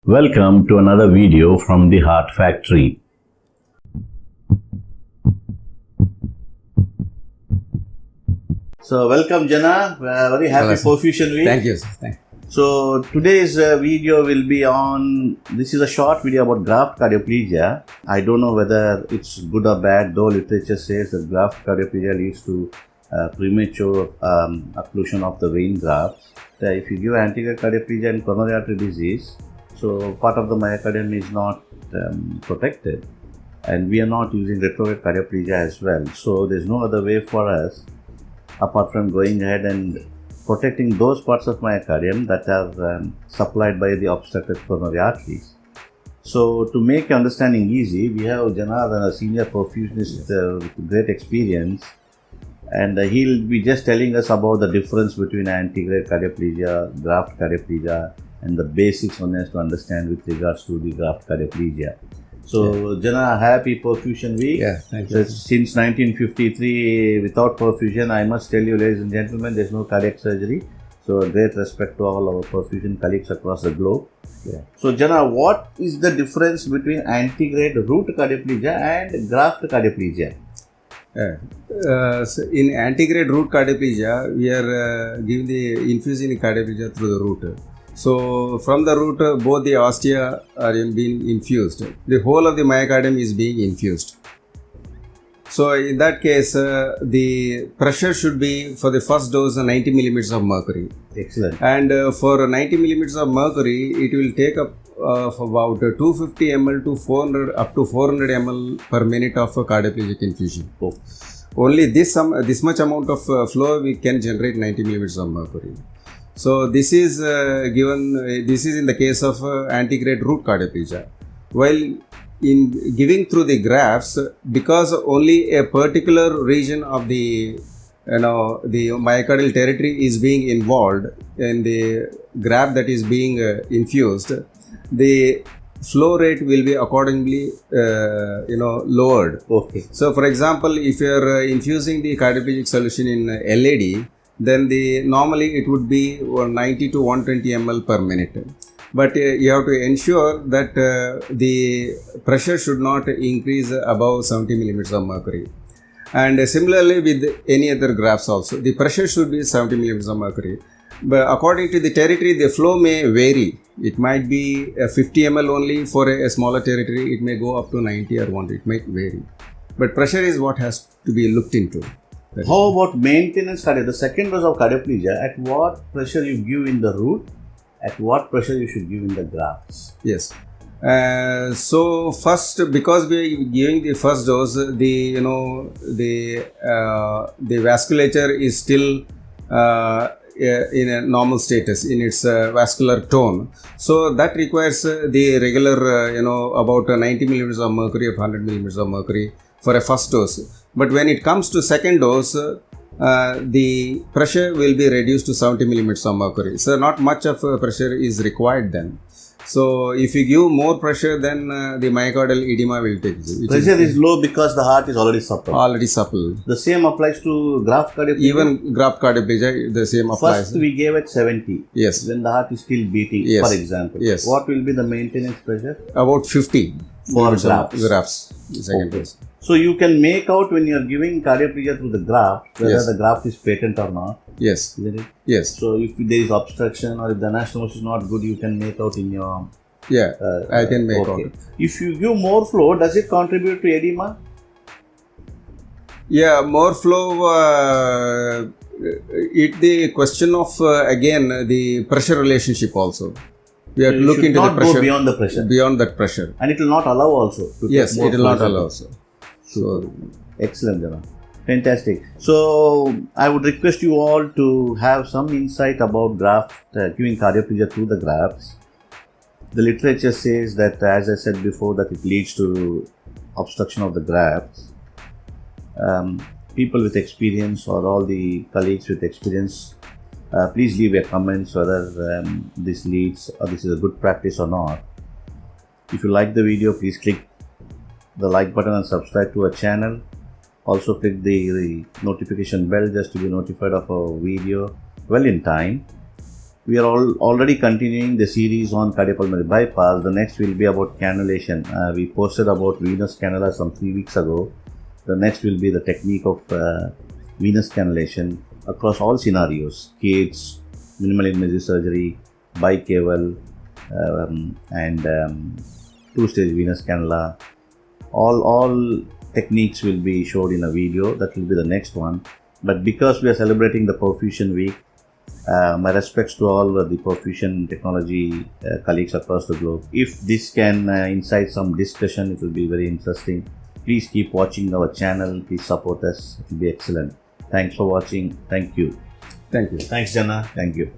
Welcome to another video from the Heart Factory. So welcome Jana, very happy Perfusion Week. Thank you, sir. Thank you. So today's video will be on, this is a short video about graft cardioplegia. I don't know whether it's good or bad, though literature says that graft cardioplegia leads to premature occlusion of the vein grafts. If you give anterior cardioplegia and coronary artery disease, so part of the myocardium is not protected, and we are not using retrograde cardioplegia as well. So there's no other way for us apart from going ahead and protecting those parts of myocardium that are supplied by the obstructed coronary arteries. So to make understanding easy, we have Janardhan, a senior perfusionist with great experience, and he'll be just telling us about the difference between antegrade cardioplegia, graft cardioplegia, and the basics one has to understand with regards to the graft cardioplegia. So, Jana, happy Perfusion Week. Yeah, thank you. Since 1953, without perfusion, I must tell you, ladies and gentlemen, there's no cardiac surgery. So, a great respect to all our perfusion colleagues across the globe. Yeah. So, Jana, what is the difference between antegrade root cardioplegia and graft cardioplegia? So in antegrade root cardioplegia, we are infusing the cardioplegia through the root. So from the root, both the ostia are being infused. The whole of the myocardium is being infused. So in that case, the pressure should be for the first dose 90 millimeters of mercury. Excellent. And for 90 millimeters of mercury, it will take up about 250 ml to 400 up to 400 ml per minute of cardioplegic infusion. Oh. Only this much amount of flow we can generate 90 millimeters of mercury. So this is this is in the case of antegrade root cardioplegia. While in giving through the grafts, because only a particular region of the the myocardial territory is being involved in the graft that is being infused, the flow rate will be accordingly lowered. Okay. So for example, if you are infusing the cardioplegic solution in LAD, then normally it would be 90 to 120 ml per minute. But you have to ensure that the pressure should not increase above 70 millimeters of mercury. And similarly with any other grafts also, the pressure should be 70 millimeters of mercury. But according to the territory, the flow may vary. It might be 50 ml only for a smaller territory. It may go up to 90 or 100. It might vary. But pressure is what has to be looked into. How about maintenance cardio? The second dose of cardioplegia, at what pressure you give in the root, at what pressure you should give in the grafts? Yes. So first, because we are giving the first dose, the vasculature is still in a normal status in its vascular tone. So that requires the regular, about 90 millimeters of mercury or 100 millimeters of mercury for a first dose. But when it comes to second dose, the pressure will be reduced to 70 millimeters of mercury. So not much of pressure is required then. So if you give more pressure, then the myocardial edema will take place. Pressure is low because the heart is already supple. The same applies to graft cardioplegia? Even graft cardioplegia, the same applies. First we gave at 70. Yes. When the heart is still beating, yes. For example. Yes. What will be the maintenance pressure? About 50. For grafts. Second dose. So you can make out when you are giving cardioplegia through the graft, whether the graft is patent or not. Yes. Isn't it? Yes. So if there is obstruction or if the anastomosis is not good, you can make out in your... Yeah, I can make out. If you give more flow, does it contribute to edema? Yeah, more flow, the question of, again, the pressure relationship also. We have to look into the pressure. Go beyond the pressure. Beyond that pressure. And it will not allow also. Yes, it will not allow also. So, excellent, Jana. Fantastic. So, I would request you all to have some insight about graft, giving cardioplegia through the grafts. The literature says that, as I said before, that it leads to obstruction of the grafts. People with experience or all the colleagues with experience, please leave your comments whether this leads or this is a good practice or not. If you like the video, please click the like button and subscribe to our channel. Also click the notification bell just to be notified of our video well in time. we are already continuing the series on cardiopulmonary bypass. The next will be about cannulation. We posted about venous cannula some 3 weeks ago. The next will be the technique of venous cannulation across all scenarios: kids, minimal invasive surgery, bicaval, and two-stage venous cannula. All techniques will be showed in a video. That will be the next one. But because we are celebrating the Perfusion Week, my respects to all the perfusion technology colleagues across the globe. If this can incite some discussion, it will be very interesting. Please keep watching our channel. Please support us. It will be excellent. Thanks for watching. Thank you. Thank you. Thanks, Jana. Thank you.